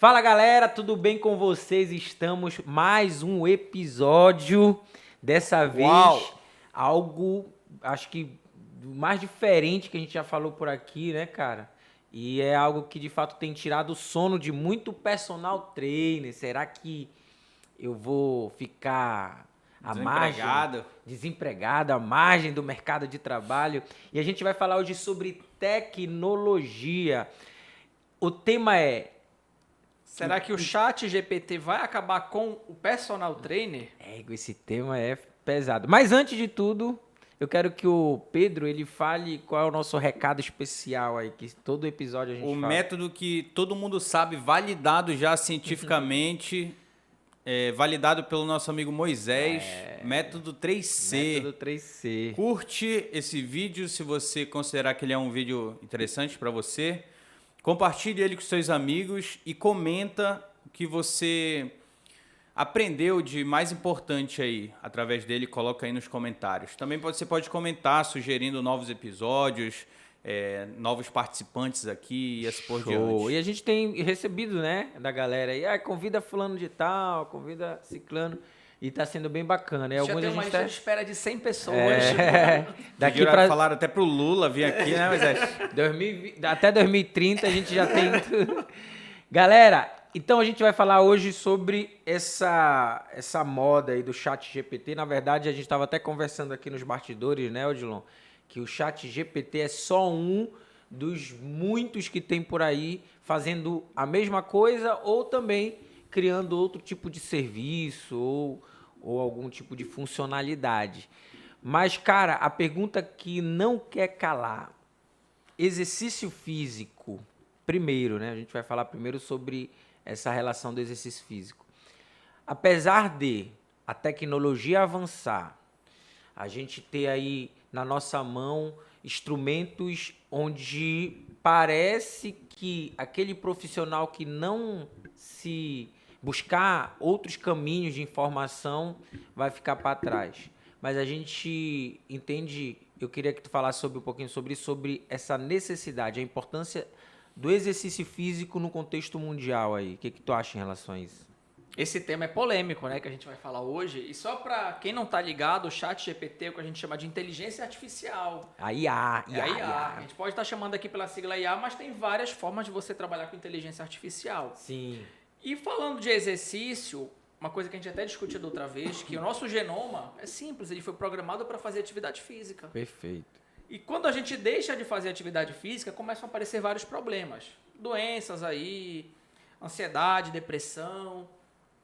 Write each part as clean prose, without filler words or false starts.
Fala galera, tudo bem com vocês? Estamos mais um episódio, dessa vez algo, acho que mais diferente que a gente já falou por aqui, né, cara? E é algo que de fato tem tirado o sono de muito personal trainer. Será que eu vou ficar à margem, desempregado, à margem do mercado de trabalho? E a gente vai falar hoje sobre tecnologia. O tema é... Será que o chat GPT vai acabar com o personal trainer? Esse tema é pesado. Mas antes de tudo, eu quero que o Pedro ele fale qual é o nosso recado especial aí, que todo episódio a gente fala. O método que todo mundo sabe, validado já cientificamente, validado pelo nosso amigo Moisés, método 3C. Método 3C. Curte esse vídeo se você considerar que ele é um vídeo interessante para você. Compartilhe ele com seus amigos e comenta o que você aprendeu de mais importante aí através dele, coloca aí nos comentários. Também você pode comentar sugerindo novos episódios, novos participantes aqui e assim por diante. E a gente tem recebido, né, da galera aí, convida fulano de tal, convida ciclano. E tá sendo bem bacana. Já tem uma lista de espera de 100 pessoas. Daqui pra... Falaram até pro Lula vir aqui, né? Mas até 2030 a gente já tem tudo. Galera, então a gente vai falar hoje sobre essa moda aí do chat GPT. Na verdade, a gente estava até conversando aqui nos bastidores, né, Odilon? Que o chat GPT é só um dos muitos que tem por aí fazendo a mesma coisa ou também criando outro tipo de serviço ou algum tipo de funcionalidade. Mas, cara, a pergunta que não quer calar, exercício físico, primeiro, né? A gente vai falar primeiro sobre essa relação do exercício físico. Apesar de a tecnologia avançar, a gente ter aí na nossa mão instrumentos onde parece que aquele profissional que não se buscar outros caminhos de informação vai ficar para trás. Mas a gente entende, eu queria que tu falasse um pouquinho sobre essa necessidade, a importância do exercício físico no contexto mundial aí. O que tu acha em relação a isso? Esse tema é polêmico, né, que a gente vai falar hoje. E só para quem não tá ligado, o chat GPT é o que a gente chama de inteligência artificial. A IA. A gente pode estar chamando aqui pela sigla IA, mas tem várias formas de você trabalhar com inteligência artificial. Sim. E falando de exercício, uma coisa que a gente até discutiu da outra vez, que o nosso genoma é simples, ele foi programado para fazer atividade física. Perfeito. E quando a gente deixa de fazer atividade física, começam a aparecer vários problemas. Doenças aí, ansiedade, depressão.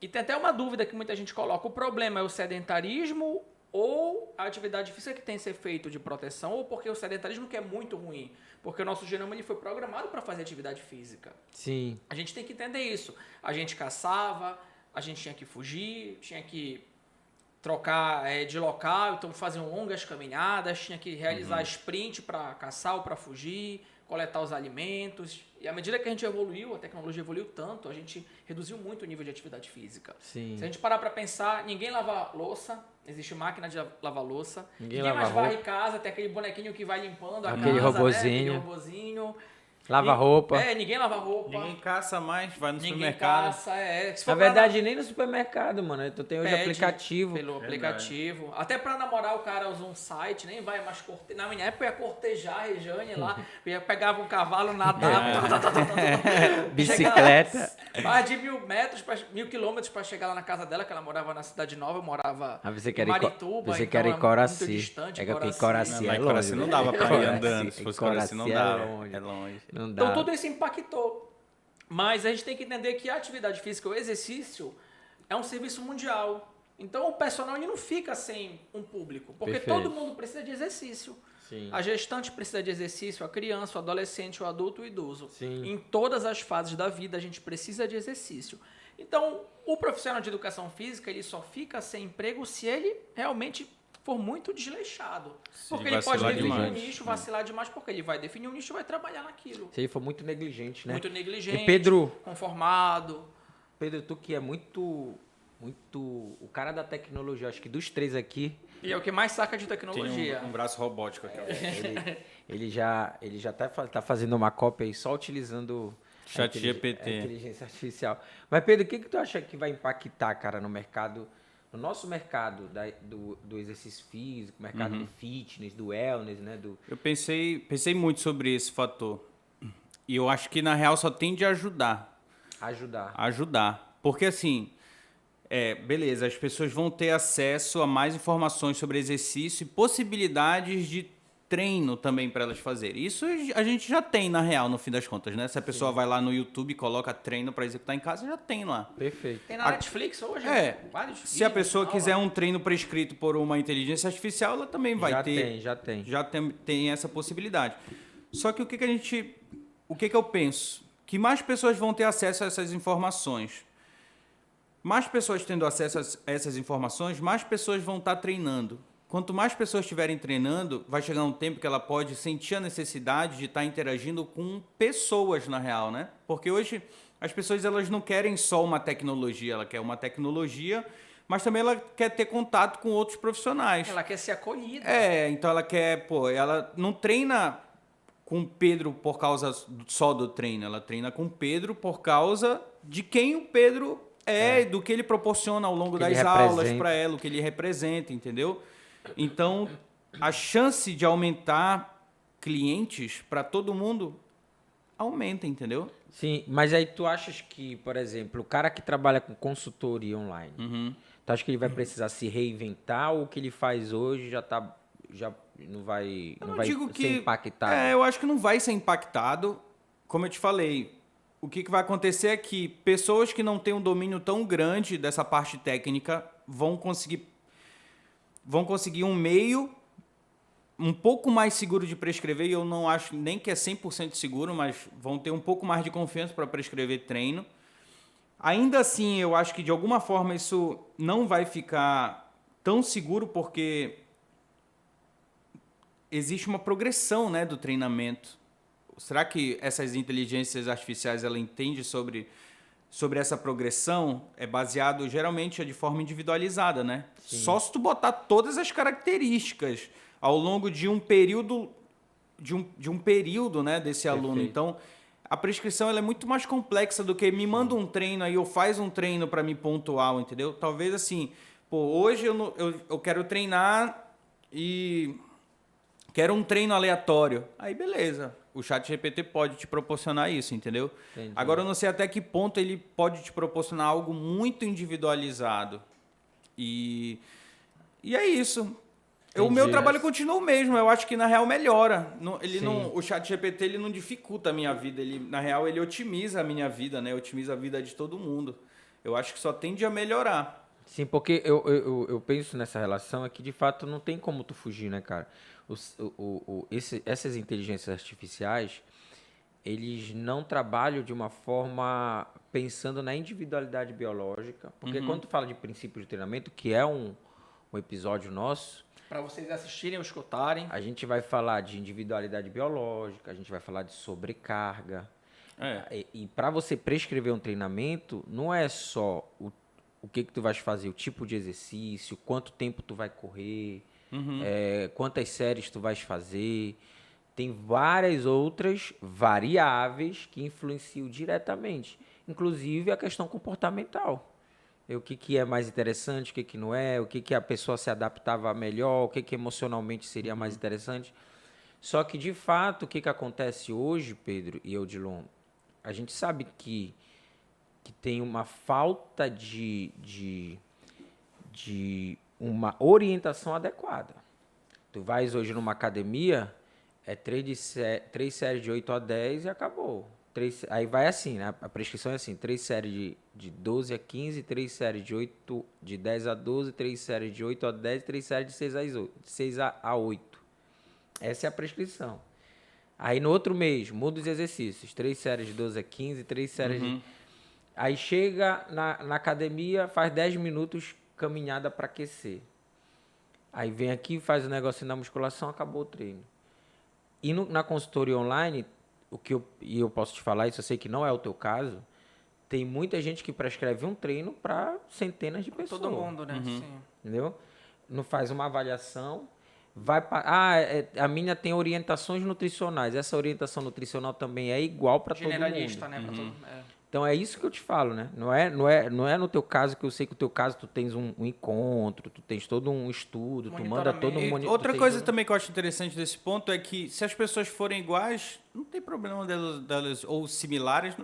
E tem até uma dúvida que muita gente coloca, o problema é o sedentarismo ou a atividade física que tem que ser feito de proteção, ou porque o sedentarismo que é muito ruim, porque o nosso genoma ele foi programado para fazer atividade física. Sim. A gente tem que entender isso. A gente caçava, a gente tinha que fugir, tinha que trocar de local, então faziam longas caminhadas, tinha que realizar sprint para caçar ou para fugir, coletar os alimentos. E à medida que a gente evoluiu, a tecnologia evoluiu tanto, a gente reduziu muito o nível de atividade física. Sim. Se a gente parar para pensar, ninguém lava louça, existe máquina de lavar louça. Ninguém lava mais varre casa, tem aquele bonequinho que vai limpando a aquele casa, robozinho. né? Aquele robozinho. Lava roupa. Ninguém lava roupa. Ninguém caça mais, vai no Ninguém supermercado. caça, Na verdade, nem no supermercado, mano. Tu tem hoje aplicativo. Pelo aplicativo. Até pra namorar o cara usa um site, nem vai mais cortejar. Na minha época eu ia cortejar a Rejane lá, eu pegava um cavalo, nadava. Bicicleta. Mais de 1.000 quilômetros pra chegar lá na casa dela, que ela morava na Cidade Nova, eu morava em Marituba. Você quer ir em Coraci. Muito distante. É que em Coraci é longe. Coraci não dava pra ir andando, se fosse Coraci não dava. É longe. Então tudo isso impactou. Mas a gente tem que entender que a atividade física, o exercício, é um serviço mundial. Então o personal ele não fica sem um público, porque todo mundo precisa de exercício. Sim. A gestante precisa de exercício, a criança, o adolescente, o adulto, o idoso. Sim. Em todas as fases da vida a gente precisa de exercício. Então o profissional de educação física ele só fica sem emprego se ele realmente for muito desleixado. Porque ele pode definir um nicho, vacilar demais, porque ele vai definir um nicho e vai trabalhar naquilo. Se ele for muito negligente, né? Muito negligente, e Pedro, conformado. Pedro, tu que é muito o cara da tecnologia, acho que dos três aqui... E é o que mais saca de tecnologia. Tem um braço robótico aqui. Ele já tá fazendo uma cópia aí só utilizando ChatGPT. A inteligência artificial. Mas, Pedro, o que tu acha que vai impactar, cara, no mercado, no nosso mercado do exercício físico, mercado do fitness, do wellness, né? Eu pensei muito sobre esse fator. E eu acho que, na real, só tende a ajudar. Ajudar. Porque, assim, beleza, as pessoas vão ter acesso a mais informações sobre exercício e possibilidades de treino também para elas fazerem. Isso a gente já tem, na real, no fim das contas, né? Se a pessoa vai lá no YouTube e coloca treino para executar em casa, já tem lá. Perfeito. Tem na Netflix hoje, vários Se a vídeos, pessoa aula. quiser um treino prescrito por uma inteligência artificial, ela também vai ter. Já tem. Tem essa possibilidade. Só que o que eu penso? Que mais pessoas vão ter acesso a essas informações. Mais pessoas tendo acesso a essas informações, mais pessoas vão estar treinando. Quanto mais pessoas estiverem treinando, vai chegar um tempo que ela pode sentir a necessidade de estar interagindo com pessoas, na real, né? Porque hoje as pessoas elas não querem só uma tecnologia, ela quer uma tecnologia, mas também ela quer ter contato com outros profissionais. Ela quer ser acolhida. Então ela quer, ela não treina com o Pedro por causa só do treino, ela treina com o Pedro por causa de quem o Pedro do que ele proporciona ao longo das aulas para ela, o que ele representa, entendeu? Então, a chance de aumentar clientes para todo mundo aumenta, entendeu? Sim, mas aí tu achas que, por exemplo, o cara que trabalha com consultoria online, tu acha que ele vai precisar se reinventar ou o que ele faz hoje já não vai ser impactado? Eu acho que não vai ser impactado. Como eu te falei, o que vai acontecer é que pessoas que não têm um domínio tão grande dessa parte técnica vão conseguir um meio um pouco mais seguro de prescrever, e eu não acho nem que é 100% seguro, mas vão ter um pouco mais de confiança para prescrever treino. Ainda assim, eu acho que de alguma forma isso não vai ficar tão seguro, porque existe uma progressão, né, do treinamento. Será que essas inteligências artificiais ela entende sobre essa progressão? É baseado geralmente de forma individualizada, né? Sim. Só se tu botar todas as características ao longo de um período né, desse aluno. Então, a prescrição ela é muito mais complexa do que me manda um treino aí ou faz um treino para me pontuar, entendeu? Talvez assim, hoje eu quero treinar e quero um treino aleatório. Aí beleza, o ChatGPT pode te proporcionar isso, entendeu? Entendi. Agora eu não sei até que ponto ele pode te proporcionar algo muito individualizado. E é isso. O meu trabalho continua o mesmo, eu acho que na real melhora. O ChatGPT ele não dificulta a minha vida, na real ele otimiza a minha vida, né? Otimiza a vida de todo mundo. Eu acho que só tende a melhorar. Sim, porque eu penso nessa relação é que de fato não tem como tu fugir, né, cara? Essas inteligências artificiais, eles não trabalham de uma forma pensando na individualidade biológica, porque quando tu fala de princípio de treinamento, que é um episódio nosso, para vocês assistirem ou escutarem, a gente vai falar de individualidade biológica, a gente vai falar de sobrecarga. E para você prescrever um treinamento, não é só o que tu vais fazer, o tipo de exercício, quanto tempo tu vai correr, quantas séries tu vais fazer. Tem várias outras variáveis que influenciam diretamente, inclusive a questão comportamental. O que é mais interessante, o que não é, o que a pessoa se adaptava melhor, o que emocionalmente seria mais interessante. Só que, de fato, o que acontece hoje, Pedro e Odilon, a gente sabe que tem uma falta de uma orientação adequada. Tu vais hoje numa academia, três séries de 8 a 10 e acabou. Aí vai assim, né? A prescrição é assim, 3 séries de 12 a 15, 3 séries de 10 a 12, 3 séries de 8 a 10, 3 séries de 6 a 8. Essa é a prescrição. Aí no outro mês, muda os exercícios, 3 séries de 12 a 15, 3 séries de... Aí chega na academia, faz 10 minutos caminhada para aquecer. Aí vem aqui, faz o negocinho da musculação, acabou o treino. E na consultoria online, eu posso te falar, isso eu sei que não é o teu caso, tem muita gente que prescreve um treino para centenas de pessoas. Todo mundo, né? Sim. Entendeu? Não faz uma avaliação, A mina tem orientações nutricionais. Essa orientação nutricional também é igual para todo mundo. Generalista, né? Pra todo, Então é isso que eu te falo, né? Não é no teu caso, que eu sei que o teu caso tu tens um encontro, tu tens todo um estudo, tu manda todo um E outra coisa também que eu acho interessante desse ponto é que se as pessoas forem iguais, não tem problema delas ou similares,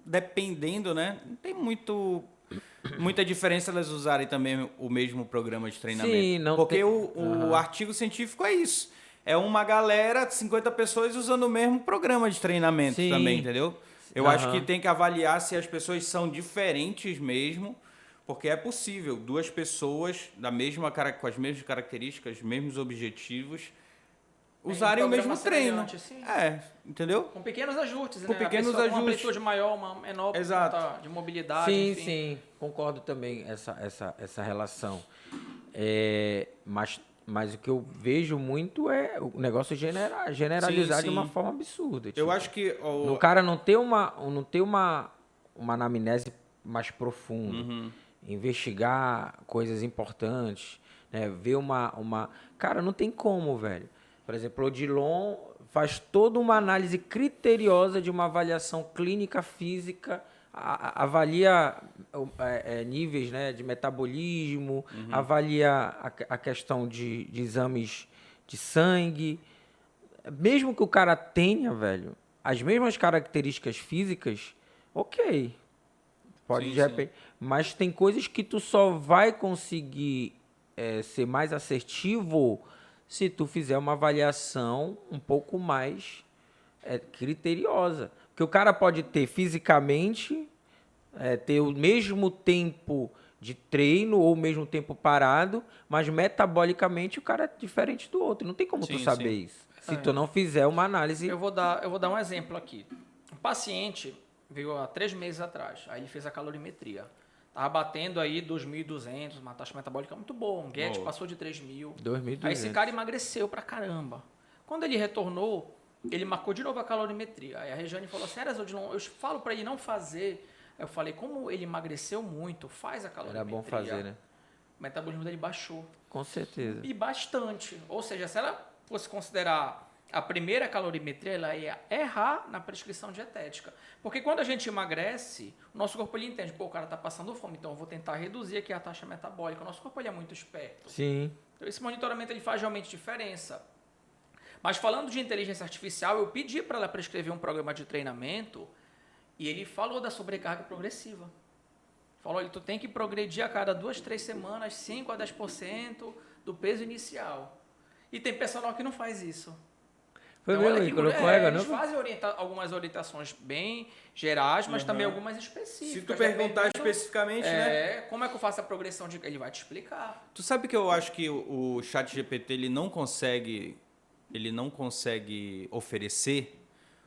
dependendo, né? Não tem muita diferença elas usarem também o mesmo programa de treinamento. Sim, não porque tem... o artigo científico é isso. É uma galera, 50 pessoas usando o mesmo programa de treinamento Sim. também, entendeu? Eu acho que tem que avaliar se as pessoas são diferentes mesmo, porque é possível duas pessoas com as mesmas características, os mesmos objetivos, usarem o mesmo treino. Sim. Entendeu? Com pequenos ajustes, Com né? pequenos Uma ajustes. amplitude maior, uma menor, por Exato. conta de mobilidade, Sim, enfim. sim, concordo também essa relação. Mas o que eu vejo muito é o negócio generalizar de uma sim. forma absurda. Eu tipo, acho que... no cara não ter uma anamnese mais profunda, investigar coisas importantes, né? Ver uma... Cara, não tem como, velho. Por exemplo, o Odilon faz toda uma análise criteriosa de uma avaliação clínica física, avalia níveis, né, de metabolismo, avalia a questão de exames de sangue. Mesmo que o cara tenha, velho, as mesmas características físicas, ok. Pode Sim, de repente. Mas tem coisas que tu só vai conseguir ser mais assertivo se tu fizer uma avaliação um pouco mais criteriosa. Porque o cara pode ter fisicamente, ter o mesmo tempo de treino ou o mesmo tempo parado, mas metabolicamente o cara é diferente do outro. Não tem como tu Sim, saber sim. isso. Se tu não fizer uma análise... Eu vou dar um exemplo aqui. Um paciente veio há 3 meses atrás, aí ele fez a calorimetria. Tava batendo aí 2.200, uma taxa metabólica muito boa. Um GET passou de 3.000. 2.200. Aí esse cara emagreceu pra caramba. Quando ele retornou, ele marcou de novo a calorimetria. Aí a Regiane falou assim, Odilon, eu falo pra ele não fazer. Aí eu falei, como ele emagreceu muito, faz a calorimetria. Era bom fazer, né? O metabolismo dele baixou. Com certeza. E bastante. Ou seja, se ela fosse considerar a primeira calorimetria, ela ia errar na prescrição dietética. Porque quando a gente emagrece, o nosso corpo ele entende, pô, o cara está passando fome, então eu vou tentar reduzir aqui a taxa metabólica. O nosso corpo ele é muito esperto. Sim. Então esse monitoramento ele faz realmente diferença. Mas falando de inteligência artificial, eu pedi para ela prescrever um programa de treinamento e ele falou da sobrecarga progressiva. Falou, tu tem que progredir a cada 2, 3 semanas 5 a 10% do peso inicial. E tem personal que não faz isso. Foi Então, mesmo, ele colocou égua, eles não? fazem algumas orientações bem gerais, mas também algumas específicas. Se tu perguntar especificamente, né? Como é que eu faço a progressão de... Ele vai te explicar. Tu sabe que eu acho que o ChatGPT ele não consegue oferecer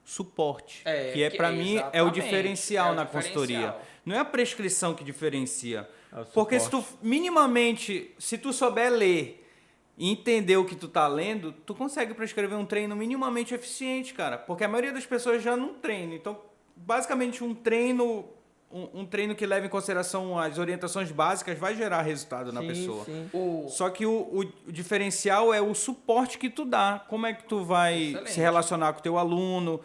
suporte, que para mim é o diferencial na consultoria. Não é a prescrição que diferencia. Porque se tu minimamente, se tu souber ler e entender o que tu tá lendo, tu consegue prescrever um treino minimamente eficiente, cara. Porque a maioria das pessoas já não treina. Então, basicamente um treino que leva em consideração as orientações básicas vai gerar resultado na pessoa. Sim. Só que o diferencial é o suporte que tu dá. Como é que tu vai se relacionar com o teu aluno?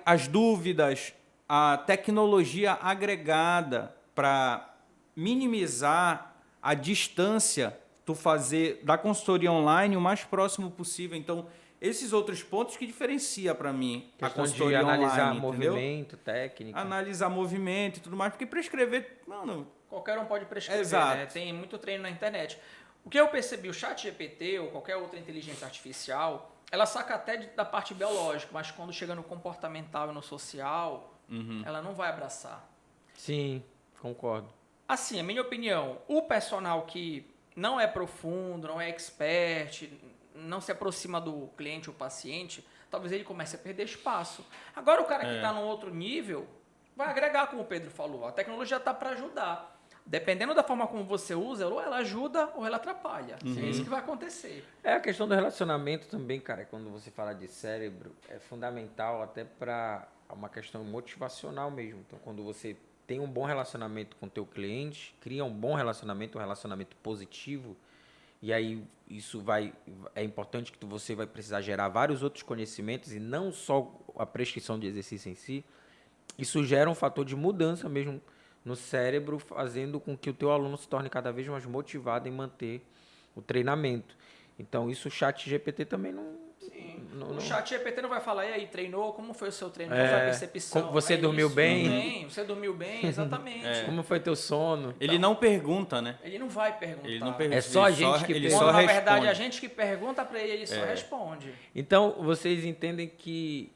As dúvidas, a tecnologia agregada para minimizar a distância, tu fazer da consultoria online o mais próximo possível. Então, esses outros pontos que diferencia para mim a consultoria online, analisar entendeu? movimento, técnica. Analisar movimento e tudo mais, porque prescrever, mano... Qualquer um pode prescrever, Exato. né? Tem muito treino na internet. O que eu percebi, o ChatGPT ou qualquer outra inteligência artificial, ela saca até da parte biológica, mas quando chega no comportamental e no social, ela não vai abraçar. Sim, concordo. Assim, a minha opinião, o personal que não é profundo, não é expert, não se aproxima do cliente ou paciente, talvez ele comece a perder espaço. Agora o cara que está num outro nível vai agregar, como o Pedro falou. A tecnologia está para ajudar. Dependendo da forma como você usa, ou ela ajuda ou ela atrapalha. É isso que vai acontecer. É a questão do relacionamento também, cara. Quando você fala de cérebro, é fundamental até para uma questão motivacional mesmo. Então, quando você tem um bom relacionamento com o teu cliente, cria um bom relacionamento, um relacionamento positivo, e aí é importante que você vai precisar gerar vários outros conhecimentos e não só a prescrição de exercício em si. Isso gera um fator de mudança mesmo no cérebro, fazendo com que o teu aluno se torne cada vez mais motivado em manter o treinamento. Então, isso o chat GPT também não... O chat GPT não vai falar, e aí, treinou? Como foi o seu treino? Qual foi a percepção? Você dormiu isso, bem? Você dormiu bem, exatamente. Como foi teu sono? Ele não pergunta, né? Ele não vai perguntar. Ele não pergunta. É só a gente que ele pergunta. só Na responde. verdade, a gente que pergunta pra ele, ele só responde. Então, vocês entendem que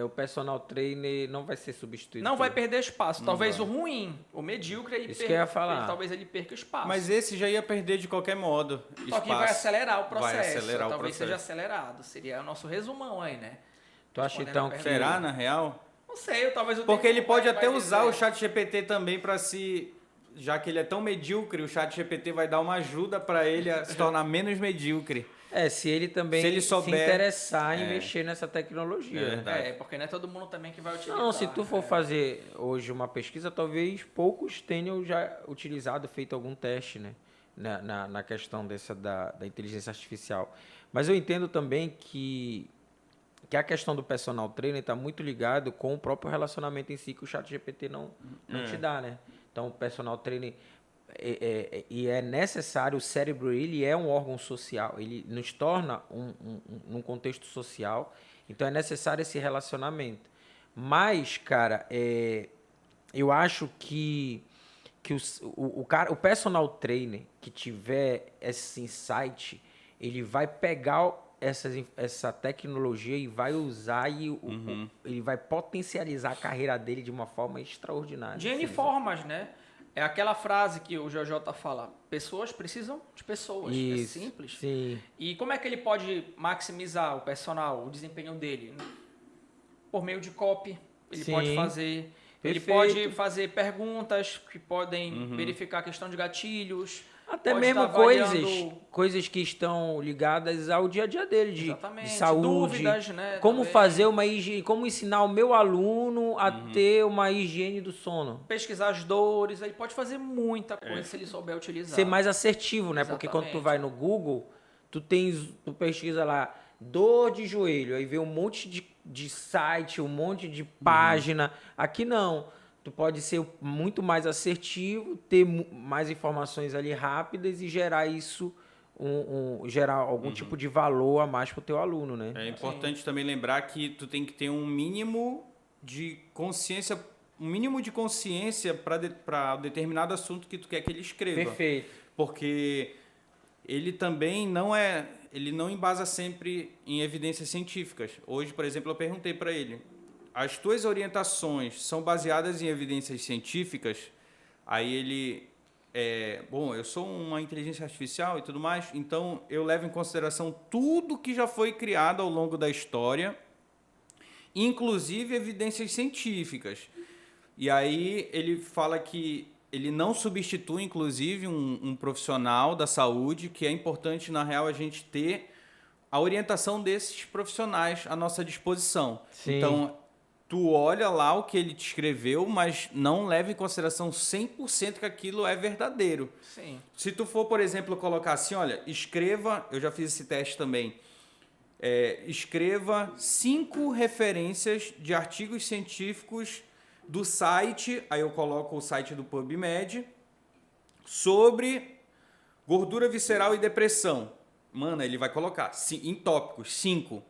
o personal trainer não vai ser substituído? Não vai perder espaço. Talvez o ruim, o medíocre, ele Isso que eu ia falar. talvez ele perca espaço. Mas esse já ia perder de qualquer modo. Só que vai acelerar o processo. Vai acelerar o talvez processo. seja acelerado. Seria o nosso resumão aí, né? Tu acha Respondendo então a que... pergunta. Será, na real? Não sei, talvez o Porque tempo ele pode vai até usar dizer. o chat GPT também para se... Já que ele é tão medíocre, o chat GPT vai dar uma ajuda para ele a se tornar menos medíocre. se ele também Se ele souber- interessar em mexer nessa tecnologia. É verdade. Porque não é todo mundo também que vai utilizar. Não, se tu for fazer hoje uma pesquisa, talvez poucos tenham já utilizado, feito algum teste, né? Na questão da inteligência artificial. Mas eu entendo também que a questão do personal trainer está muito ligado com o próprio relacionamento em si que o chat GPT não te dá, né? Então, o personal trainer... E é necessário, o cérebro ele é um órgão social, ele nos torna num contexto social, então é necessário esse relacionamento. Mas, cara, eu acho que o personal trainer que tiver esse insight, ele vai pegar essa tecnologia e vai usar e ele vai potencializar a carreira dele de uma forma extraordinária. De N formas, né? É aquela frase que o JJ fala, pessoas precisam de pessoas. Isso, é simples. Sim. E como é que ele pode maximizar o personal, o desempenho dele? Por meio de copy, ele Sim. pode fazer. Ele Perfeito. pode fazer perguntas que podem verificar a questão de gatilhos. Até pode mesmo estar avaliando- coisas que estão ligadas ao dia a dia dele, de Exatamente. saúde, Dúvidas, né, como também. fazer uma higiene, como ensinar o meu aluno a ter uma higiene do sono. pesquisar as dores, ele pode fazer muita coisa se ele souber utilizar. Ser mais assertivo, né? Porque quando tu Exatamente. vai no Google, tu pesquisa lá, dor de joelho, aí vê um monte de site, um monte de página. Aqui não. Tu pode ser muito mais assertivo, ter mais informações ali rápidas e gerar isso, gerar algum tipo de valor a mais pro teu aluno, né? É importante também lembrar que tu tem que ter um mínimo de consciência para determinado assunto que tu quer que ele escreva. Perfeito. Porque ele também ele não embasa sempre em evidências científicas. Hoje, por exemplo, eu perguntei para ele, as tuas orientações são baseadas em evidências científicas? Aí ele, bom, eu sou uma inteligência artificial e tudo mais, então eu levo em consideração tudo que já foi criado ao longo da história, inclusive evidências científicas. E aí ele fala que ele não substitui, inclusive, um profissional da saúde, que é importante, na real, a gente ter a orientação desses profissionais à nossa disposição. Sim. Então, tu olha lá o que ele te escreveu, mas não leva em consideração 100% que aquilo é verdadeiro. Sim. Se tu for, por exemplo, colocar assim, olha, escreva, eu já fiz esse teste também, escreva 5 referências de artigos científicos do site, aí eu coloco o site do PubMed, sobre gordura visceral e depressão. Mano, ele vai colocar em tópicos, 5.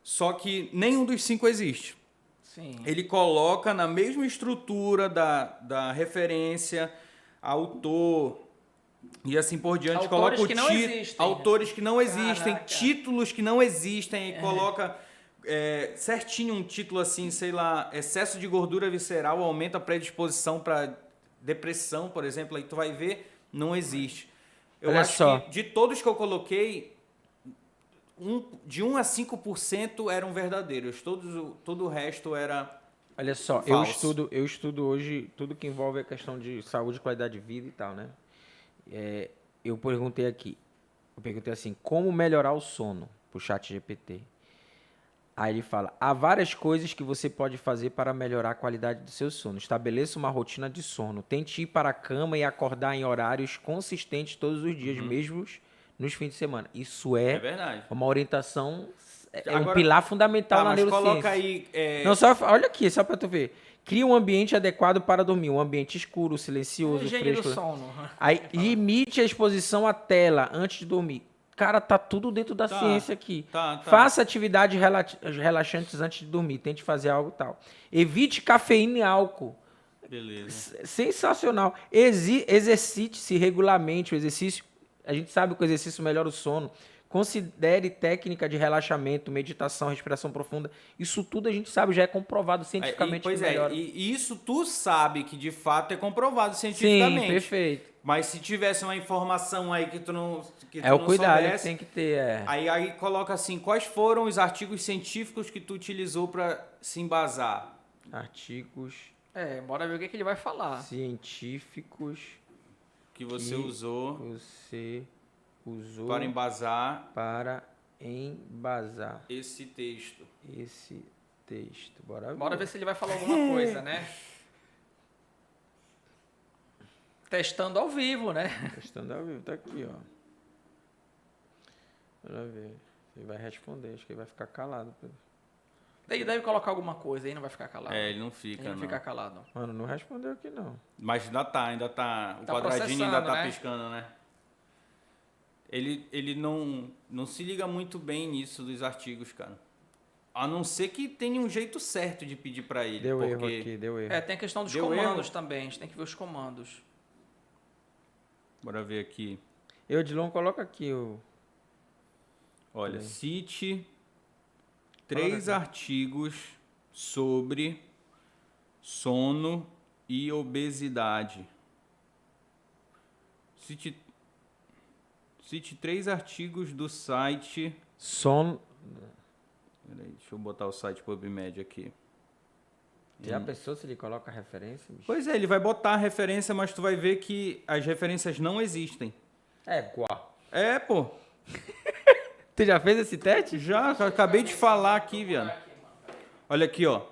Só que nenhum dos 5 existe. Sim. Ele coloca na mesma estrutura da referência, autor e assim por diante. Autores Coloca o que não existem. autores que não existem, Caraca. títulos que não existem, e coloca certinho um título assim, sei lá, excesso de gordura visceral aumenta a predisposição para depressão, por exemplo. Aí tu vai ver, não existe. Eu Olha acho só. que de todos que eu coloquei, de 1 a 5% eram verdadeiros. Todo o resto era... Olha só, Falso. eu estudo hoje tudo que envolve a questão de saúde, qualidade de vida e tal, né? Eu perguntei assim, como melhorar o sono pro chat GPT? Aí ele fala, há várias coisas que você pode fazer para melhorar a qualidade do seu sono. Estabeleça uma rotina de sono. Tente ir para a cama e acordar em horários consistentes todos os dias, nos fins de semana. Isso É é verdade. uma orientação, é um Agora- pilar fundamental Tá, na mas neurociência. coloca aí... Não, só, olha aqui, só pra tu ver. Cria um ambiente adequado para dormir, um ambiente escuro, silencioso, Higiene do fresco. sono. Aí limite a exposição à tela antes de dormir. Cara, tá tudo dentro da Tá, ciência aqui. tá. Faça atividades relaxantes antes de dormir. Tente fazer algo tal. Evite cafeína e álcool. Beleza. Sensacional. Exercite-se regularmente. O exercício, a gente sabe que o exercício melhora o sono. Considere técnica de relaxamento, meditação, respiração profunda. Isso tudo a gente sabe, já é comprovado cientificamente Pois que melhora. e isso tu sabe que de fato é comprovado Sim, cientificamente. perfeito. Mas se tivesse uma informação aí que tu não É o cuidado que soubesse, tem que ter. É. aí coloca assim, quais foram os artigos científicos que tu utilizou para se embasar? Artigos Bora ver o que ele vai falar. científicos Que você que usou você usou para embasar para embasar esse texto. esse texto. Bora ver. Bora ver se ele vai falar alguma coisa, né? Testando ao vivo, né? Testando ao vivo, tá aqui, ó. Bora ver. Ele vai responder, acho que ele vai ficar calado. Pedro. Ele deve colocar alguma coisa aí, não vai ficar calado. Ele não fica, Ele não não. fica calado. Mano, não respondeu aqui não. Mas ainda tá. O Tá quadradinho ainda tá processando, né? piscando, né? Ele não se liga muito bem nisso dos artigos, cara. A não ser que tenha um jeito certo de pedir para ele. Deu porque... erro aqui, deu erro. Tem a questão dos Deu comandos erro? também. A gente tem que ver os comandos. Bora ver aqui. Eudilon, coloca aqui o... Olha, Bem. cite 3 artigos sobre sono e obesidade. Cite 3 artigos do site... Sono... Peraí, deixa eu botar o site PubMed aqui. Já pensou se ele coloca referência, bicho? Pois é, ele vai botar a referência, mas tu vai ver que as referências não existem. É, guá. É, pô. Tu já fez esse teste? Já, acabei de falar aqui, viado. Olha aqui, ó.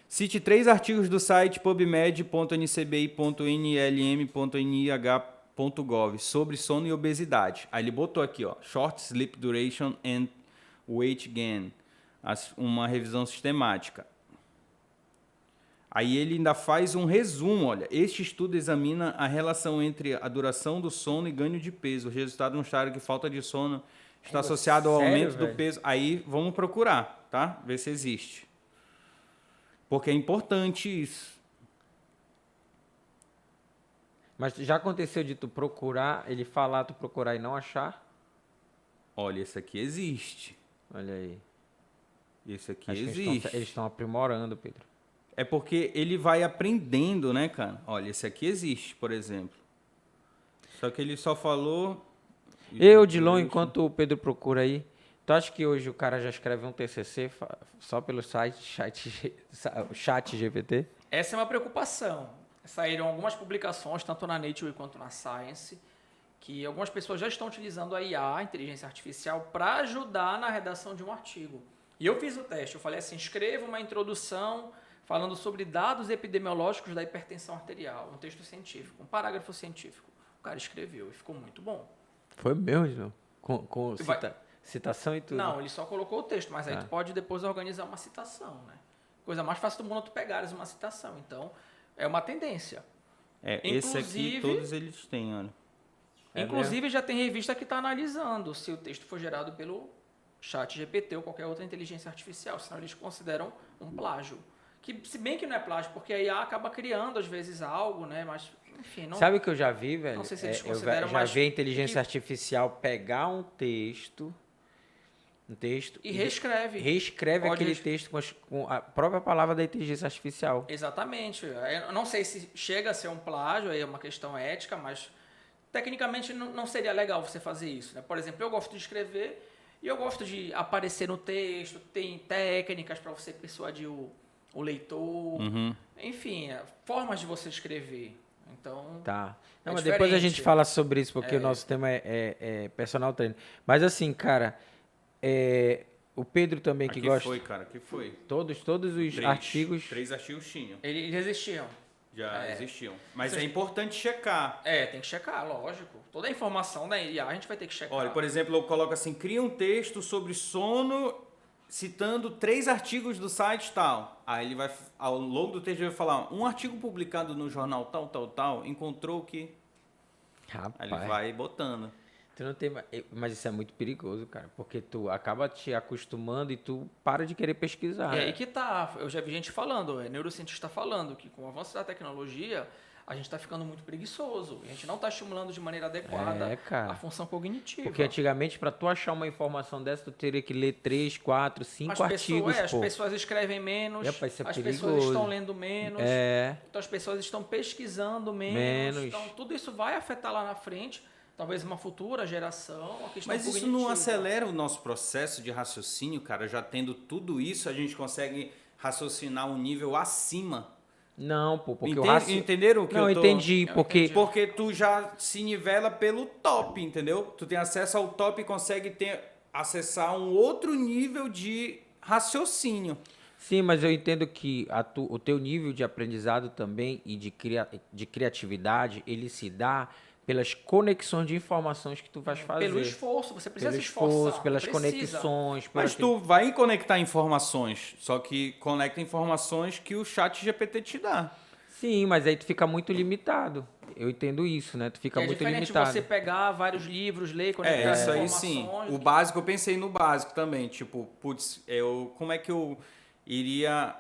Cite 3 artigos do site pubmed.ncbi.nlm.nih.gov sobre sono e obesidade. Aí ele botou aqui, ó. Short Sleep Duration and Weight Gain. Uma revisão sistemática. Aí ele ainda faz um resumo, olha. Este estudo examina a relação entre a duração do sono e ganho de peso. O resultado mostraram que falta de sono está associado ao sério, aumento do velho? peso. Aí vamos procurar, tá? Ver se existe. Porque é importante isso. Mas já aconteceu de tu procurar, ele falar, tu procurar e não achar? Olha, esse aqui existe. Olha aí. Esse aqui Acho que existe. eles estão aprimorando, Pedro. É porque ele vai aprendendo, né, cara? Olha, esse aqui existe, por exemplo. Só que ele só falou... Eudilon, enquanto o Pedro procura aí, tu acha que hoje o cara já escreve um TCC só pelo site chat GPT? Essa é uma preocupação. Saíram algumas publicações, tanto na Nature quanto na Science, que algumas pessoas já estão utilizando a IA, a inteligência artificial, para ajudar na redação de um artigo. E eu fiz o teste, eu falei assim, escreva uma introdução falando sobre dados epidemiológicos da hipertensão arterial, um texto científico, um parágrafo científico. O cara escreveu e ficou muito bom. Foi meu, Eudilon? Com Vai- citação e tudo? Não, ele só colocou o texto, mas aí Tá. tu pode depois organizar uma citação, né? Coisa mais fácil do mundo é tu pegares uma citação. Então, é uma tendência. Esse aqui, Inclusive- todos eles têm, olha. Inclusive, já tem revista que está analisando se o texto foi gerado pelo chat GPT ou qualquer outra inteligência artificial, senão eles consideram um plágio. Que, se bem que não é plágio, porque a IA acaba criando, às vezes, algo, né? Mas, enfim, não... Sabe o que eu já vi, velho? Não sei se eles Eu consideram, já mas vi a inteligência que- artificial pegar um texto E reescreve. reescreve Pode aquele texto com a própria palavra da inteligência artificial. Exatamente. Eu não sei se chega a ser um plágio, aí é uma questão ética, mas tecnicamente não seria legal você fazer isso, né? Por exemplo, eu gosto de escrever e eu gosto de aparecer no texto, tem técnicas para você persuadir o leitor, enfim, formas de você escrever. Então, Tá. É Não, mas depois a gente diferente. fala sobre isso, porque o nosso tema é personal trainer. Mas assim, cara, o Pedro também que Aqui gosta. foi, cara, que foi. Todos os artigos. 3 artigos tinham. eles existiam. Já existiam. Mas é importante checar. Tem que checar, lógico. Toda a informação da IA a gente vai ter que checar. Olha, por exemplo, eu coloco assim, cria um texto sobre sono citando 3 artigos do site tal. Aí ele vai, ao longo do texto, ele vai falar, um artigo publicado no jornal tal, encontrou que... Aí ele vai botando. Tu não tem, mas isso é muito perigoso, cara, porque tu acaba te acostumando e tu para de querer pesquisar. E aí que tá, eu já vi gente falando, neurocientista falando que com o avanço da tecnologia, a gente está ficando muito preguiçoso. A gente não está estimulando de maneira adequada a função cognitiva. Porque antigamente, para tu achar uma informação dessa, tu teria que ler 3, 4, 5 artigos. As pessoas escrevem menos, as pessoas estão lendo menos, então as pessoas estão pesquisando menos. Então tudo isso vai afetar lá na frente, talvez uma futura geração, a questão Mas isso não acelera o nosso processo de raciocínio, cara? Já tendo tudo isso, a gente consegue raciocinar um nível acima. Não, pô, porque entenderam o que eu tô... entendi, Porque tu já se nivela pelo top, entendeu? Tu tem acesso ao top e consegue acessar um outro nível de raciocínio. Sim, mas eu entendo que o teu nível de aprendizado também e de criatividade, ele se dá pelas conexões de informações que tu vais fazer. Pelo esforço, você precisa se esforçar. Pelas conexões. Mas tu vai conectar informações, só que conecta informações que o chat GPT te dá. Sim, mas aí tu fica muito limitado. Eu entendo isso, né? Tu fica muito limitado. É diferente você pegar vários livros, ler, conectar isso aí sim. O básico, eu pensei no básico também. Tipo, como é que eu iria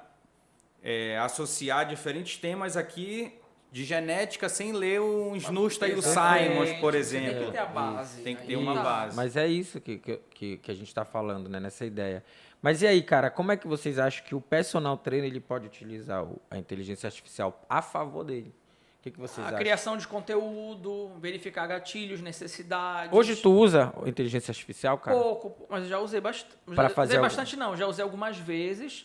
associar diferentes temas aqui de genética sem ler o Snusta e o Simons, por exemplo. Tem que ter a base. Tem que ter uma base. Mas é isso que a gente está falando, né? Nessa ideia. Mas e aí, cara, como é que vocês acham que o personal trainer ele pode utilizar a inteligência artificial a favor dele? O que vocês acham? A criação de conteúdo, verificar gatilhos, necessidades. Hoje tu usa a inteligência artificial, cara? Pouco, mas eu já usei bastante. Para fazer bastante não, já usei algumas vezes.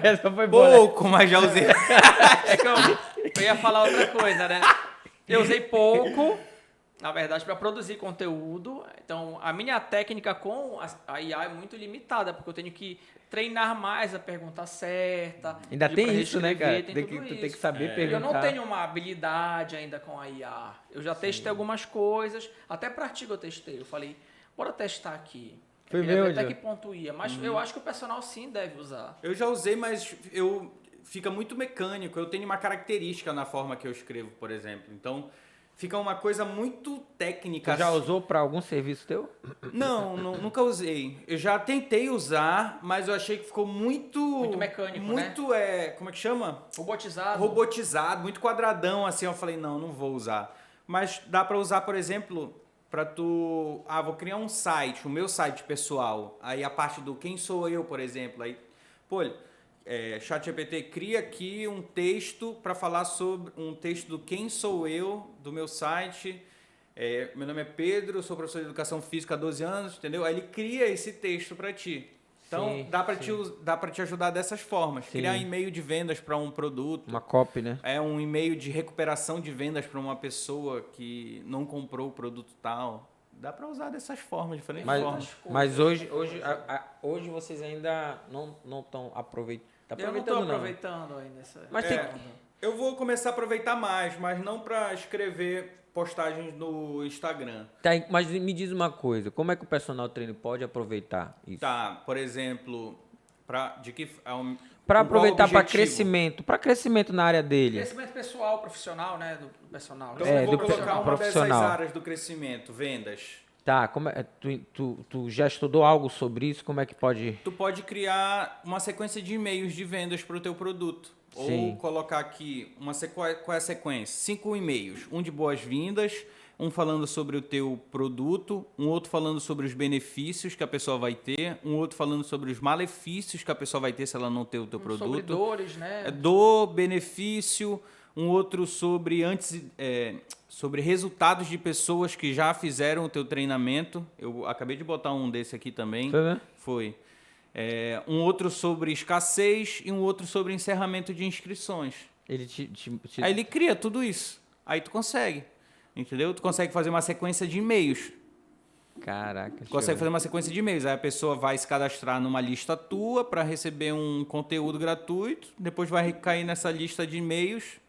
Essa foi boa, pouco, mas já usei. Eu ia falar outra coisa, né? Eu usei pouco, na verdade, para produzir conteúdo. Então, a minha técnica com a IA é muito limitada, porque eu tenho que treinar mais a pergunta certa. Ainda tem isso, né, cara? Tu tem que saber perguntar. Eu não tenho uma habilidade ainda com a IA. Eu já testei algumas coisas. Até para artigo eu testei. Eu falei, bora testar aqui. Foi meu, até que ponto ia. Mas eu acho que o personal sim deve usar. Eu já usei, mas fica muito mecânico. Eu tenho uma característica na forma que eu escrevo, por exemplo. Então, fica uma coisa muito técnica. Tu já usou para algum serviço teu? Não, nunca usei. Eu já tentei usar, mas eu achei que ficou muito mecânico, muito, como é que chama? Robotizado, muito quadradão, assim. Eu falei, não vou usar. Mas dá para usar, por exemplo, para tu... vou criar um site, o meu site pessoal. Aí a parte do quem sou eu, por exemplo. Aí, ChatGPT cria aqui um texto para falar sobre um texto do quem sou eu, do meu site. Meu nome é Pedro, sou professor de educação física há 12 anos, entendeu? Aí ele cria esse texto para ti. Então, dá para te ajudar dessas formas. Sim. Criar e-mail de vendas para um produto. Uma copy, né? Um e-mail de recuperação de vendas para uma pessoa que não comprou o produto tal. Dá para usar dessas formas, diferentes formas. Mas hoje vocês ainda não estão aproveitando. Eu não estou aproveitando ainda. Mas eu vou começar a aproveitar mais, mas não para escrever postagens no Instagram. Tá, mas me diz uma coisa, como é que o personal trainer pode aproveitar isso? Tá, por exemplo, para aproveitar para crescimento na área dele. Crescimento pessoal, profissional, né, do personal. Então eu vou colocar uma dessas áreas do crescimento, vendas. Tá, tu já estudou algo sobre isso? Como é que pode... Tu pode criar uma sequência de e-mails de vendas para o teu produto. Sim. Ou colocar aqui, qual é a sequência? 5 e-mails, um de boas-vindas, um falando sobre o teu produto, um outro falando sobre os benefícios que a pessoa vai ter, um outro falando sobre os malefícios que a pessoa vai ter se ela não ter o teu produto. Sobre dores, né? Do benefício, um outro sobre sobre resultados de pessoas que já fizeram o teu treinamento. Eu acabei de botar um desse aqui também. Foi, né? Foi. Um outro sobre escassez e um outro sobre encerramento de inscrições. Ele Aí ele cria tudo isso. Aí tu consegue. Entendeu? Tu consegue fazer uma sequência de e-mails. Caraca. Tu consegue fazer uma sequência de e-mails. Aí a pessoa vai se cadastrar numa lista tua para receber um conteúdo gratuito. Depois vai cair nessa lista de e-mails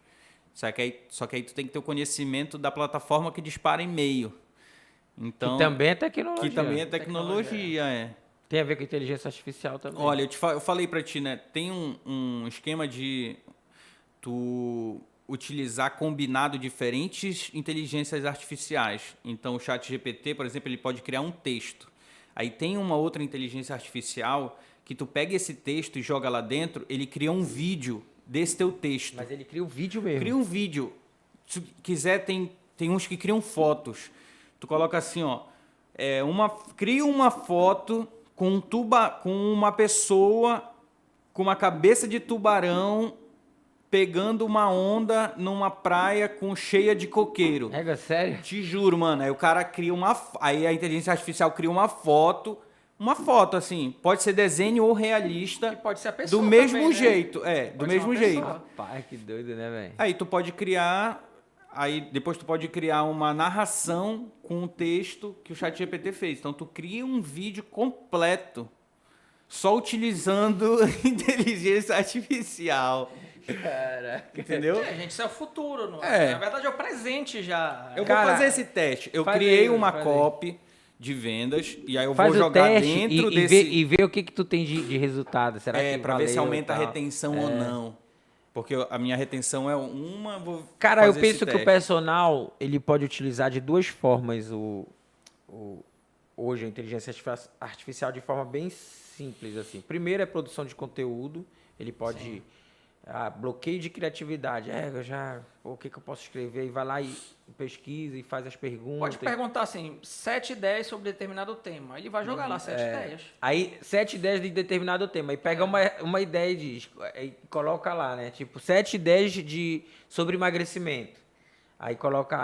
Só que aí tu tem que ter o conhecimento da plataforma que dispara e-mail. Então, Que também é tecnologia. que também é tecnologia, é. Tem a ver com inteligência artificial também. Olha, eu falei pra ti, né? Tem um esquema de tu utilizar combinado diferentes inteligências artificiais. Então, o ChatGPT, por exemplo, ele pode criar um texto. Aí tem uma outra inteligência artificial que tu pega esse texto e joga lá dentro, ele cria um vídeo desse teu texto. Mas ele cria o vídeo mesmo. Cria um vídeo. Se quiser, tem uns que criam fotos. Tu coloca assim, ó. Cria uma foto com uma pessoa com uma cabeça de tubarão pegando uma onda numa praia cheia de coqueiro. É sério? Te juro, mano. Aí o cara cria Aí a inteligência artificial cria uma foto assim, pode ser desenho ou realista. E pode ser a pessoa do mesmo também, né? jeito, do Pode ser mesmo uma jeito. pessoa. Rapaz, que doido, né, velho? Aí tu pode criar, depois tu pode criar uma narração com um texto que o ChatGPT fez. Então tu cria um vídeo completo só utilizando inteligência artificial. Caraca. Entendeu? Gente, isso é o futuro. Não? É. Na verdade, é o presente já. Eu Cara, vou fazer esse teste. Eu faz criei aí, uma faz aí. copy de vendas e aí eu Faz vou o jogar teste dentro e desse... ver o que tu tem de resultado. Será que Pra ver se valeu aumenta a e tal? retenção ou não. Porque a minha retenção é uma, vou Cara, eu fazer esse penso que o teste. personal ele pode utilizar de duas formas hoje a inteligência artificial de forma bem simples assim. Primeiro é produção de conteúdo, ele pode bloqueio de criatividade. O que eu posso escrever? E vai lá e pesquisa e faz as perguntas. Pode perguntar assim, 7 ideias sobre determinado tema. Ele vai jogar lá 7 ideias. Aí, 7 ideias de determinado tema. Aí pega uma ideia e diz, aí coloca lá, né? Tipo, 7 ideias sobre emagrecimento. Aí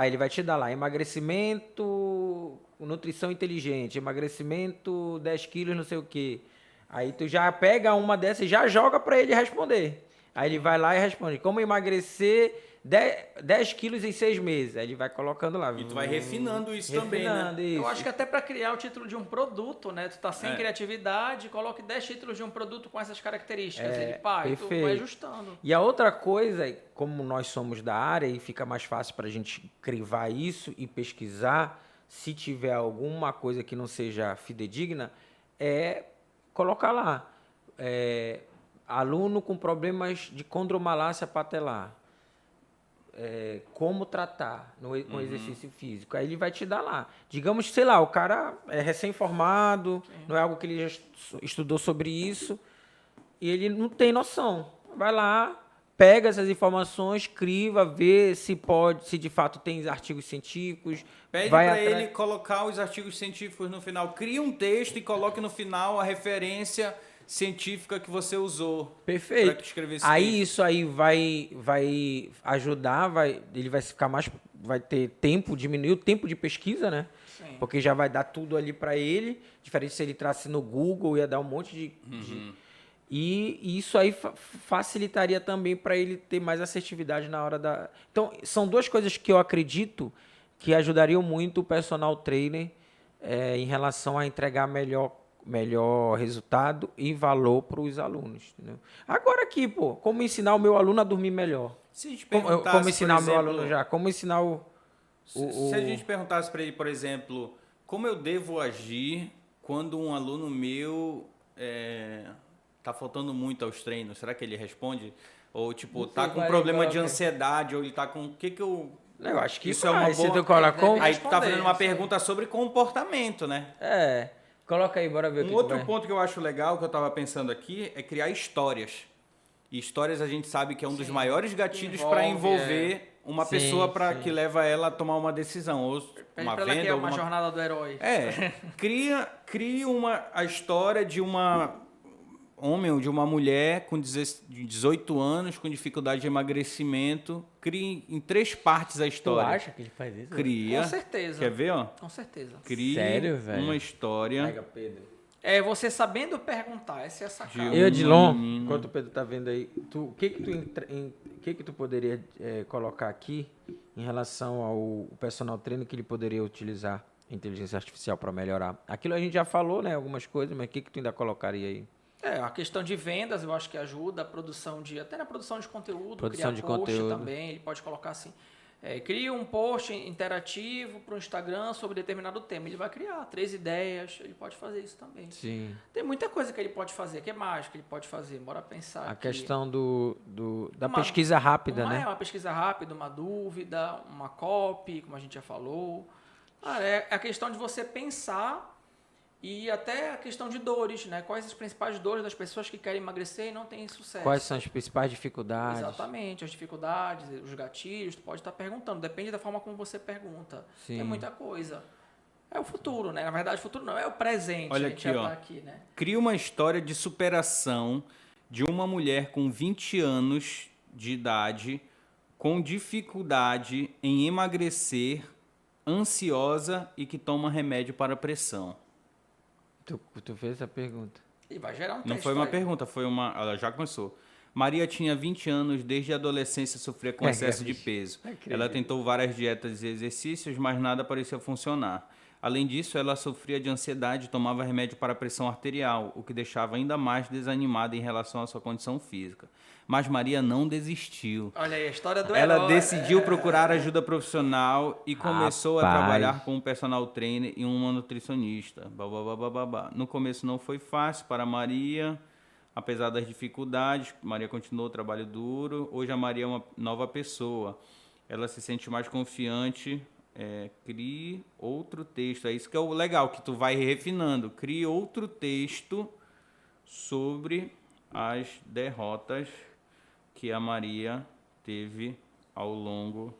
ele vai te dar lá, emagrecimento, nutrição inteligente, emagrecimento, 10 quilos, não sei o quê. Aí tu já pega uma dessas e já joga para ele responder. Aí ele vai lá e responde, como emagrecer 10 quilos em 6 meses. Aí ele vai colocando lá. E tu vai refinando isso também, né? Isso. Eu acho que até para criar o título de um produto, né? Tu tá sem criatividade, coloque 10 títulos de um produto com essas características. Ele, e tu vai ajustando. E a outra coisa, como nós somos da área e fica mais fácil para a gente crivar isso e pesquisar, se tiver alguma coisa que não seja fidedigna, é colocar lá. Aluno com problemas de condromalácia patelar. Como tratar com exercício físico. Aí ele vai te dar lá. Digamos, sei lá, o cara é recém-formado, não é algo que ele já estudou sobre isso, e ele não tem noção. Vai lá, pega essas informações, criva, vê se de fato tem artigos científicos. Pede para ele colocar os artigos científicos no final. Cria um texto e coloque no final a referência científica que você usou. Perfeito. Pra escrever esse Aí texto. isso aí vai ajudar, ele vai ficar vai ter tempo, diminuir o tempo de pesquisa, né? Sim. Porque já vai dar tudo ali para ele, diferente se ele trasse no Google, ia dar um monte e isso aí facilitaria também para ele ter mais assertividade na hora da... Então, são duas coisas que eu acredito que ajudariam muito o personal trainer em relação a entregar melhor resultado e valor para os alunos. Entendeu? Agora aqui, como ensinar o meu aluno a dormir melhor? Se a gente Como perguntasse, ensinar por o meu exemplo, aluno já? Como ensinar Se a gente perguntasse para ele, por exemplo, como eu devo agir quando um aluno meu tá faltando muito aos treinos, será que ele responde? Ou tipo, tá com problema de ansiedade, ou ele tá com... Eu acho que isso é uma boa... Se tu coloca Aí tu tá fazendo uma pergunta sobre comportamento, né? Coloca aí, bora ver o que outro ponto que eu acho legal, que eu tava pensando aqui, é criar histórias. E histórias a gente sabe que é um dos maiores gatilhos para envolver uma pessoa que leva ela a tomar uma decisão. Ou uma venda, uma jornada do herói. Cria a história de uma homem ou de uma mulher com 18 anos, com dificuldade de emagrecimento. Cria em 3 partes a história. Tu acha que ele faz isso? Cria. Com certeza. Quer ver, ó? Com certeza. Cria Sério, velho? uma história. Pega, Pedro. Você sabendo perguntar, essa é a sacada. Edilon, enquanto o Pedro tá vendo aí, o que tu poderia colocar aqui em relação ao personal trainer que ele poderia utilizar a inteligência artificial para melhorar? Aquilo a gente já falou, né, algumas coisas, mas o que tu ainda colocaria aí? A questão de vendas eu acho que ajuda, até na produção de conteúdo, Produção criar de post conteúdo. também, ele pode colocar assim, cria um post interativo para o Instagram sobre determinado tema, ele vai criar 3 ideias, ele pode fazer isso também. Sim. Tem muita coisa que ele pode fazer, que é mágica, ele pode fazer, bora pensar A aqui. questão da pesquisa rápida, né? Uma pesquisa rápida, uma dúvida, uma copy, como a gente já falou. É a questão de você pensar e até a questão de dores, né? Quais as principais dores das pessoas que querem emagrecer e não têm sucesso. Quais são as principais dificuldades? Exatamente, as dificuldades, os gatilhos, tu pode estar perguntando, depende da forma como você pergunta. Sim. Tem muita coisa. É o futuro, né? Na verdade, o futuro não, é o presente. Olha a gente aqui, já ó. tá aqui, né? Cria uma história de superação de uma mulher com 20 anos de idade com dificuldade em emagrecer, ansiosa e que toma remédio para pressão. Tu fez essa pergunta. E vai gerar um texto Não foi uma aí. pergunta, foi uma. Ela já começou. Maria tinha 20 anos, desde a adolescência sofria com excesso de peso. Ela tentou várias dietas e exercícios, mas nada parecia funcionar. Além disso, ela sofria de ansiedade e tomava remédio para a pressão arterial, o que deixava ainda mais desanimada em relação à sua condição física. Mas Maria não desistiu. Olha aí, a história do Ela herói. decidiu procurar ajuda profissional e começou a Rapaz. trabalhar com um personal trainer e uma nutricionista. Babá. No começo não foi fácil para Maria, apesar das dificuldades. Maria continuou o trabalho duro. Hoje a Maria é uma nova pessoa. Ela se sente mais confiante. Crie outro texto. É isso que é o legal, que tu vai refinando. Crie outro texto sobre as derrotas que a Maria teve ao longo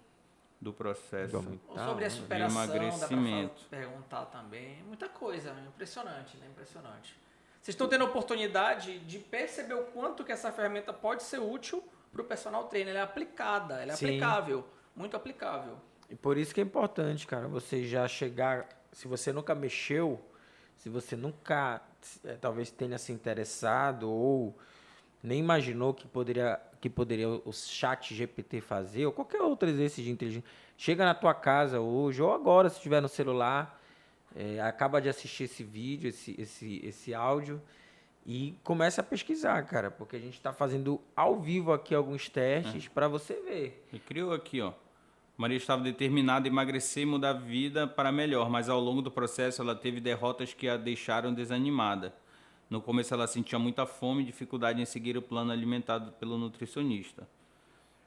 do processo Ou sobre a de superação, dá emagrecimento. pra perguntar também. Muita coisa, impressionante, né? Impressionante. Vocês estão tendo a oportunidade de perceber o quanto que essa ferramenta pode ser útil para o personal trainer. Ela é aplicada, ela é Sim. aplicável, muito aplicável. E por isso que é importante, cara, você já chegar. Se você nunca mexeu, se você nunca talvez tenha se interessado ou nem imaginou que poderia o chat GPT fazer, ou qualquer outro exercício de inteligência, chega na tua casa hoje, ou agora, se estiver no celular, acaba de assistir esse vídeo, esse áudio, e começa a pesquisar, cara, porque a gente está fazendo ao vivo aqui alguns testes para você ver. E criou aqui, ó. Maria estava determinada a emagrecer e mudar a vida para melhor, mas ao longo do processo ela teve derrotas que a deixaram desanimada. No começo ela sentia muita fome e dificuldade em seguir o plano alimentado pelo nutricionista.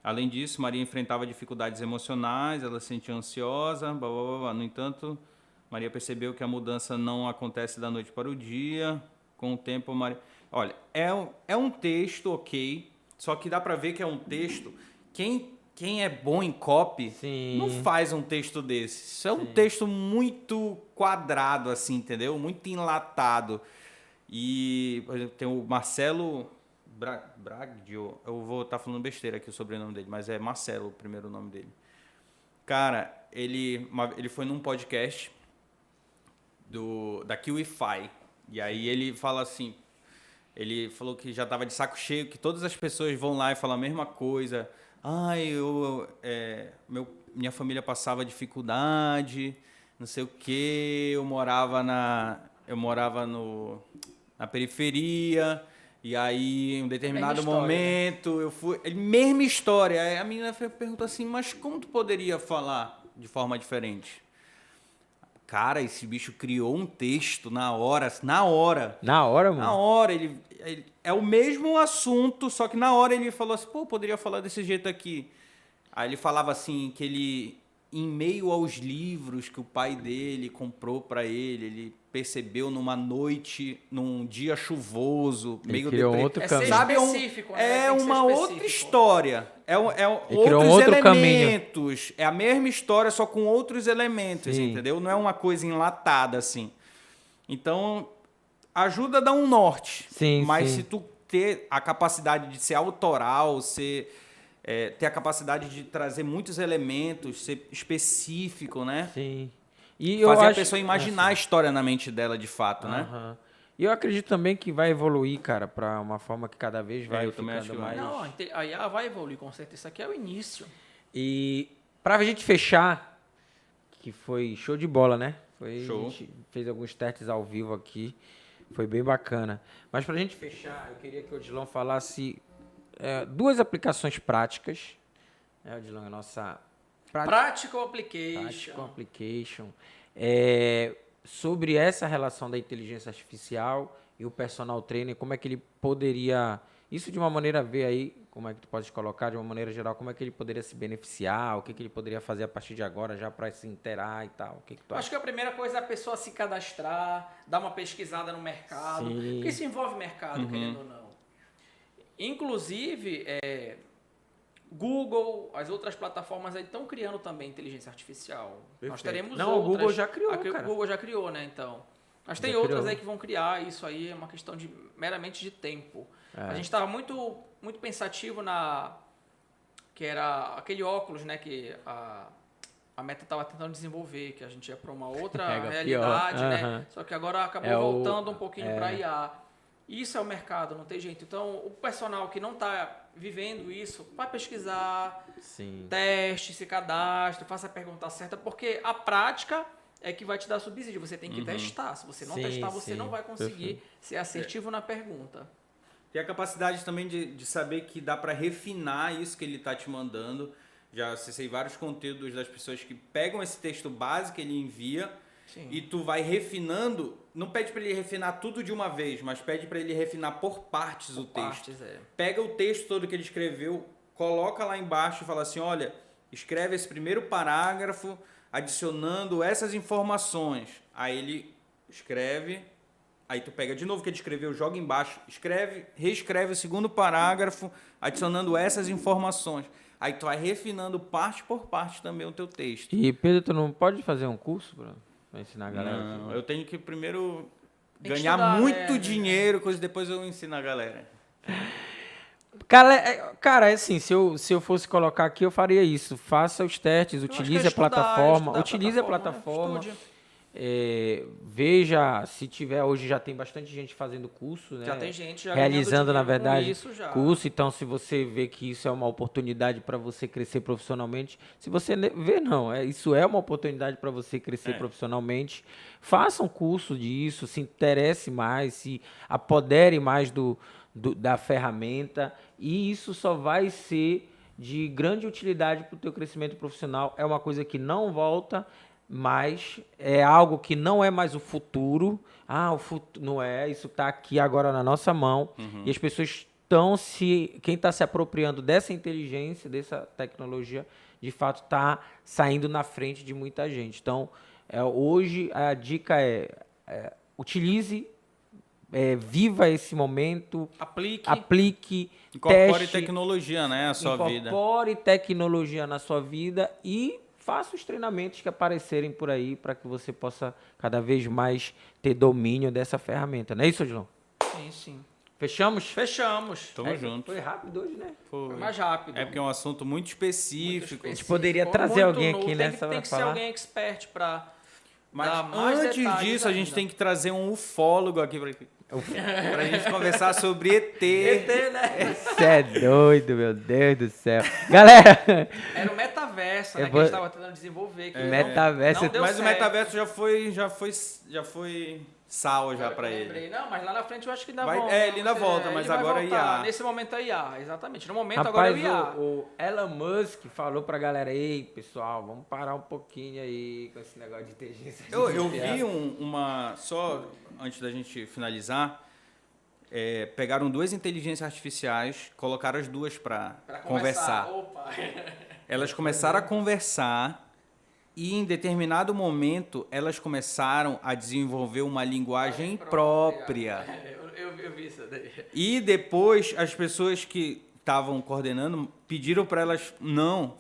Além disso, Maria enfrentava dificuldades emocionais, ela se sentia ansiosa, No entanto, Maria percebeu que a mudança não acontece da noite para o dia. Com o tempo, Maria... Olha, é um texto, ok, só que dá para ver que é um texto... Quem é bom em copy Sim. não faz um texto desse. Isso é um texto muito quadrado, assim, entendeu? Muito enlatado. E, por exemplo, tem o Marcelo Bragdio. Eu vou estar falando besteira aqui o sobrenome dele, mas é Marcelo o primeiro nome dele. Cara, ele foi num podcast da KiwiFi. E aí ele fala assim... Ele falou que já estava de saco cheio, que todas as pessoas vão lá e falam a mesma coisa... minha família passava dificuldade, não sei o quê, eu morava na periferia, e aí em um determinado momento eu fui... Mesma história. Aí a menina perguntou assim, mas como tu poderia falar de forma diferente? Cara, esse bicho criou um texto na hora. Na hora, mano? Na hora, ele é o mesmo assunto, só que na hora ele falou assim, poderia falar desse jeito aqui. Aí ele falava assim, que ele, em meio aos livros que o pai dele comprou para ele percebeu numa noite, num dia chuvoso, meio criou outro caminho. Sabe, específico, né? é uma outra história. Criou Outros outro elementos. É a mesma história, só com outros elementos, Sim. entendeu? Não é uma coisa enlatada, assim. Então, ajuda a dar um norte. Sim, mas sim. se tu ter a capacidade de ser autoral, ter a capacidade de trazer muitos elementos, ser específico, né? Sim. E fazer a pessoa imaginar a história na mente dela, de fato, né? E eu acredito também que vai evoluir, cara, para uma forma que cada vez vai eu também acho ficando que vai. mais... Não, a IA vai evoluir, com certeza. Isso aqui é o início. E pra gente fechar, que foi show de bola, né? Show. A gente fez alguns testes ao vivo aqui. Foi bem bacana. Mas pra gente fechar, eu queria que o Odilon falasse duas aplicações práticas. Odilon, a nossa Practical Application. Practical Application. Sobre essa relação da inteligência artificial e o personal trainer, como é que ele poderia... Isso de uma maneira, ver aí, como é que tu pode colocar, de uma maneira geral, como é que ele poderia se beneficiar, o que ele poderia fazer a partir de agora já para se inteirar e tal. O que tu acha? Acho que a primeira coisa é a pessoa se cadastrar, dar uma pesquisada no mercado, Sim. porque isso envolve mercado, querendo ou não. Inclusive, Google, as outras plataformas aí estão criando também inteligência artificial. Perfeito. Nós teremos Não, outras. o Google já criou, O cara. Google já criou, né, então. Mas tem Já outras criou. aí que vão criar, isso aí é uma questão meramente de tempo. A gente estava muito pensativo que era aquele óculos, né, que a Meta estava tentando desenvolver, que a gente ia para uma outra realidade, pior. né? Aham. Só que agora acabou voltando um pouquinho para IA. Isso é o mercado, não tem jeito. Então, o personal que não está vivendo isso, vai pesquisar, Sim. teste, se cadastre, faça a pergunta certa, porque a prática é que vai te dar subsídio. Você tem que testar. Se você não Sim, testar, você sim. não vai conseguir Perfeito. ser assertivo na pergunta. Tem a capacidade também de saber que dá para refinar isso que ele está te mandando. Já acessei vários conteúdos das pessoas que pegam esse texto base que ele envia Sim. e tu vai refinando. Não pede para ele refinar tudo de uma vez, mas pede para ele refinar por partes o texto. Pega o texto todo que ele escreveu, coloca lá embaixo e fala assim, olha, escreve esse primeiro parágrafo adicionando essas informações. Aí ele escreve, aí tu pega de novo o que ele escreveu, joga embaixo, reescreve o segundo parágrafo adicionando essas informações. Aí tu vai refinando parte por parte também o teu texto. E Pedro, tu não pode fazer um curso para ensinar a galera? Não, eu tenho que primeiro Tem que ganhar estudar, muito né? dinheiro, coisa depois eu ensino a galera. Cara, assim, se eu fosse colocar aqui, eu faria isso. Faça os testes, Eu acho que utilize é a plataforma. estudar a Utilize a plataforma. estude. Veja, se tiver, hoje já tem bastante gente fazendo curso, né? Já tem gente já realizando, na ganhando dinheiro com verdade, isso já. curso. Então, se você vê que isso é uma oportunidade para você crescer profissionalmente, se você vê, não, isso é uma oportunidade para você crescer profissionalmente, faça um curso disso, se interesse mais, se apodere mais da ferramenta, e isso só vai ser de grande utilidade para o teu crescimento profissional. É uma coisa que não volta, mas é algo que não é mais o futuro. O futuro não é, isso está aqui agora na nossa mão. E as pessoas quem está se apropriando dessa inteligência, dessa tecnologia, de fato está saindo na frente de muita gente. Então, hoje a dica utilize, viva esse momento, aplique, Incorpore teste, tecnologia, né, a sua vida. Incorpore tecnologia na sua vida e faça os treinamentos que aparecerem por aí para que você possa cada vez mais ter domínio dessa ferramenta. Não é isso, Odilon? Sim, sim. Fechamos? Fechamos. Tamo junto. Foi rápido hoje, né? Foi mais rápido. É porque é um assunto muito específico. A gente poderia trazer alguém aqui, né? Tem que ser alguém expert para Mas dar mais antes detalhes disso, a gente ainda. tem que trazer um ufólogo aqui pra gente conversar sobre ET. ET, né? Você é doido, meu Deus do céu. Galera, Era o metaverso, né, Eu que a gente vou- estava tentando desenvolver. Que Metaverso- não deu Mas o certo. metaverso já foi sal já pra ele. Lembrei. Não, mas lá na frente eu acho que ainda Vai- volta. ele ainda volta, ele mas vai agora voltar. IA. Nesse momento é IA, exatamente. No momento agora é o rapaz, IA. o Elon Musk falou pra galera, ei, pessoal, vamos parar um pouquinho aí com esse negócio de inteligência Eu artificial. vi uma. Só antes da gente finalizar, pegaram duas inteligências artificiais, colocaram as duas pra Pra conversar. Opa. Elas começaram a conversar e em determinado momento elas começaram a desenvolver uma linguagem própria. Eu vi isso daí. E depois as pessoas que estavam coordenando pediram para elas, não,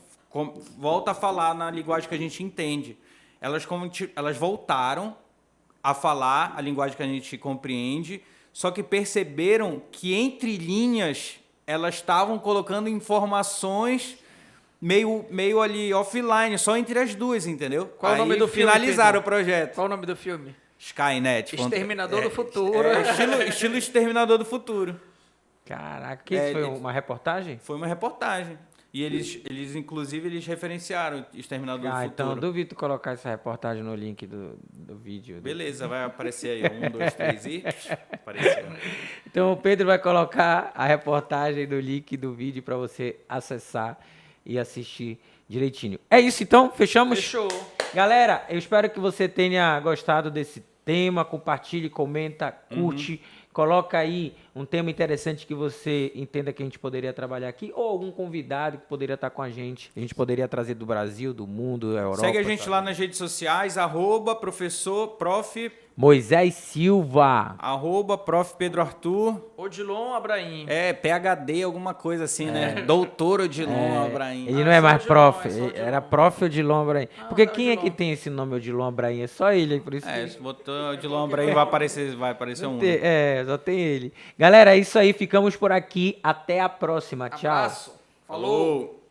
volta a falar na linguagem que a gente entende. Elas voltaram a falar a linguagem que a gente compreende, só que perceberam que entre linhas elas estavam colocando informações meio ali offline, só entre as duas, entendeu? Qual o nome do filme, finalizaram Pedro? o projeto. Qual o nome do filme? Skynet. Exterminador do Futuro. Estilo Exterminador do Futuro. Caraca, que isso foi eles- uma reportagem? Foi uma reportagem. E inclusive, eles referenciaram Exterminador do Então eu Futuro. duvido tu colocar essa reportagem no link do do vídeo. Beleza, vai aparecer aí. 1, 2, 3 e... Apareceu. Então o Pedro vai colocar a reportagem do link do vídeo para você acessar e assistir direitinho. É isso então? Fechamos? Fechou. Galera, eu espero que você tenha gostado desse tema. Compartilhe, comenta, curte. Coloca aí um tema interessante que você entenda que a gente poderia trabalhar aqui, ou algum convidado que poderia estar com a gente poderia trazer do Brasil, do mundo, da Europa. Segue a gente lá nas redes sociais, @prof. Moisés Silva. @prof. Pedro Arthur. Odilon Abraim. PhD, alguma coisa assim, né? Doutor Odilon Abraim. Ele não é mais Odilon, prof, é só Odilon. era prof. Odilon Abraim. Porque é quem é que Odilon. tem esse nome Odilon Abraim? É só ele, por isso que... Se botou Odilon Abraim, vai aparecer um. Só tem ele. Galera, é isso aí, ficamos por aqui. Até a próxima. Tchau. Abraço. Falou.